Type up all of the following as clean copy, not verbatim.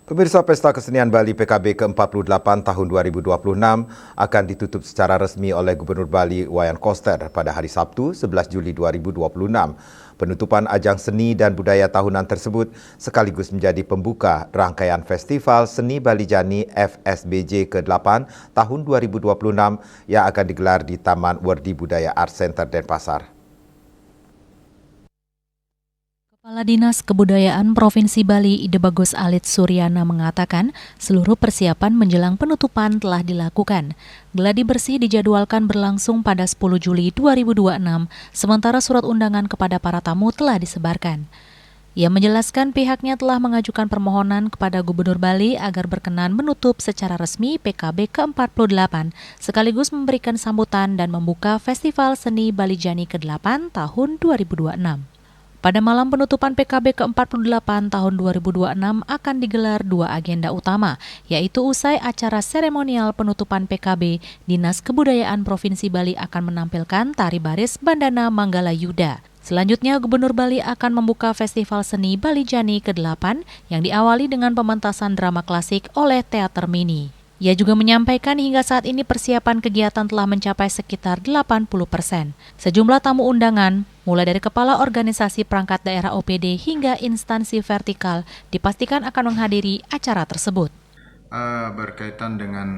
Pemirsa, Pesta Kesenian Bali PKB ke-48 tahun 2026 akan ditutup secara resmi oleh Gubernur Bali Wayan Koster pada hari Sabtu 11 Juli 2026. Penutupan ajang seni dan budaya tahunan tersebut sekaligus menjadi pembuka rangkaian Festival Seni Bali Jani FSBJ ke-8 tahun 2026 yang akan digelar di Taman Wardi Budaya Art Center Denpasar. Kepala Dinas Kebudayaan Provinsi Bali Ide Bagus Alit Suryana mengatakan seluruh persiapan menjelang penutupan telah dilakukan. Gladi bersih dijadwalkan berlangsung pada 10 Juli 2026, sementara surat undangan kepada para tamu telah disebarkan. Ia menjelaskan pihaknya telah mengajukan permohonan kepada Gubernur Bali agar berkenan menutup secara resmi PKB ke-48, sekaligus memberikan sambutan dan membuka Festival Seni Bali Jani ke-8 tahun 2026. Pada malam penutupan PKB ke-48 tahun 2026 akan digelar dua agenda utama, yaitu usai acara seremonial penutupan PKB, Dinas Kebudayaan Provinsi Bali akan menampilkan tari baris Bandana Manggala Yuda. Selanjutnya, Gubernur Bali akan membuka Festival Seni Bali Jani ke-8 yang diawali dengan pementasan drama klasik oleh Teater Mini. Ia juga menyampaikan hingga saat ini persiapan kegiatan telah mencapai sekitar 80%. Sejumlah tamu undangan, mulai dari kepala organisasi perangkat daerah OPD hingga instansi vertikal, dipastikan akan menghadiri acara tersebut. Berkaitan dengan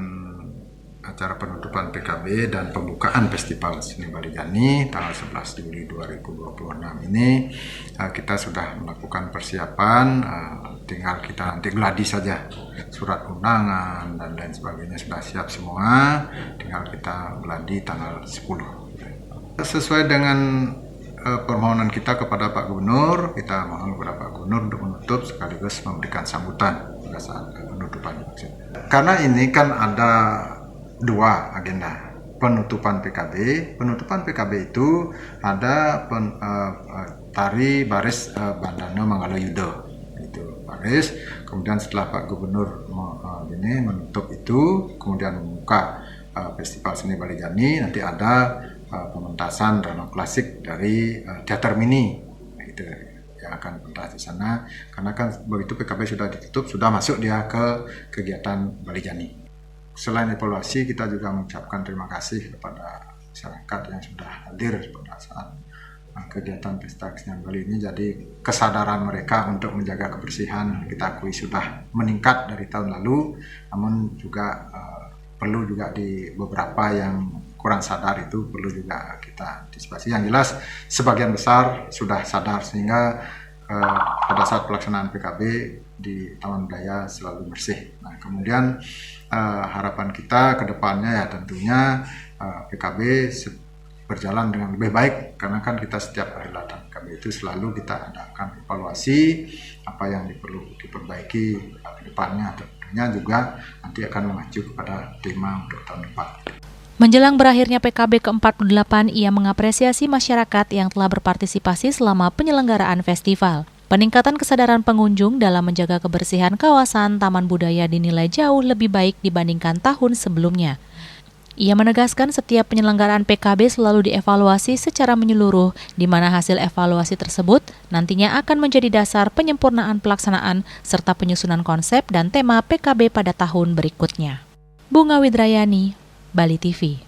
acara penutupan PKB dan pembukaan Festival Seni Bali Jani tanggal 11 Juli 2026 ini, kita sudah melakukan persiapan, tinggal kita nanti gladi saja. Surat undangan dan lain sebagainya sudah siap semua, tinggal kita gladi tanggal 10. Sesuai dengan permohonan kita kepada Pak Gubernur, kita mohon kepada Pak Gubernur untuk menutup sekaligus memberikan sambutan pada saat penutupan. Karena ini kan ada dua agenda. Penutupan PKB. Penutupan PKB itu ada tari baris Bandana Manggala Yuda. Itu baris. Kemudian setelah Pak Gubernur ini menutup itu, kemudian membuka Festival Seni Bali Jani, nanti ada pementasan drama klasik dari Teater Mini. Itu yang akan pentas di sana. Karena kan begitu PKB sudah ditutup, sudah masuk dia ke kegiatan Bali Jani. Selain evaluasi, kita juga mengucapkan terima kasih kepada masyarakat yang sudah hadir pada saat kegiatan Pesta Kesenian Bali ini. Jadi kesadaran mereka untuk menjaga kebersihan kita akui sudah meningkat dari tahun lalu, namun juga perlu juga di beberapa yang kurang sadar itu perlu juga kita antisipasi. Yang jelas sebagian besar sudah sadar sehingga pada saat pelaksanaan PKB di Taman Budaya selalu bersih. Nah, kemudian harapan kita ke depannya ya tentunya PKB berjalan dengan lebih baik, karena kan kita setiap hari datang PKB itu selalu kita adakan evaluasi apa yang perlu diperbaiki ke depannya. Tentunya juga nanti akan mengacu kepada tema untuk tahun depan. Menjelang berakhirnya PKB ke-48, ia mengapresiasi masyarakat yang telah berpartisipasi selama penyelenggaraan festival. Peningkatan kesadaran pengunjung dalam menjaga kebersihan kawasan Taman Budaya dinilai jauh lebih baik dibandingkan tahun sebelumnya. Ia menegaskan setiap penyelenggaraan PKB selalu dievaluasi secara menyeluruh, di mana hasil evaluasi tersebut nantinya akan menjadi dasar penyempurnaan pelaksanaan serta penyusunan konsep dan tema PKB pada tahun berikutnya. Bunga Widrayani, Bali TV.